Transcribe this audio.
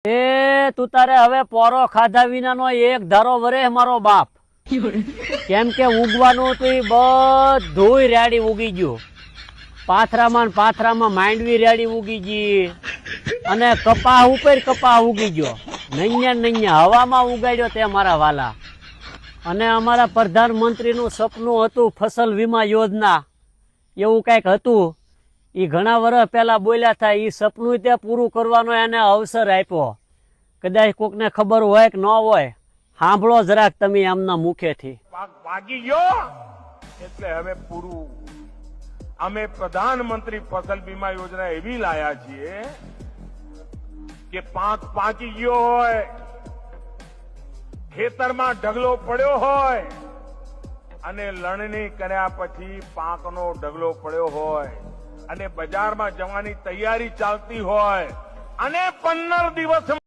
એ તું તારે હવે પોરો ખાધા વિનાનો એક ધારો વરે મારો બાપ, કેમ કે ઉગવાનું તો એ બધું રેડી ઉગી ગયું. પાથરામાં માંડવી રેડી ઉગી ગઈ અને કપા ઉપર કપા ઉગી ગયો. નૈયા હવામાં ઉગાડ્યો તે મારા વાલા. અને અમારા પ્રધાનમંત્રીનું સપનું હતું ફસલ વીમા યોજના, એવું કઈક હતું. એ ઘણા વર્ષ પહેલા બોલ્યા હતા. એ સપનું તે પૂરું કરવાનો એને અવસર આપ્યો. કદાચ કોકને ખબર હોય કે ન હોય, સાંભળો જરાક તમે એમના મુખેથી. ભાગી ગયો એટલે હવે પૂરું. અમે પ્રધાનમંત્રી ફસલ બીમા યોજના એવી લાયા છીએ કે પાંખ પાકી ગયો હોય, ખેતરમાં ઢગલો પડ્યો હોય અને લણણી કર્યા પછી પાંખનો ઢગલો પડ્યો હોય અને બજારમાં જવાની તૈયારી ચાલતી હોય અને 15 દિવસ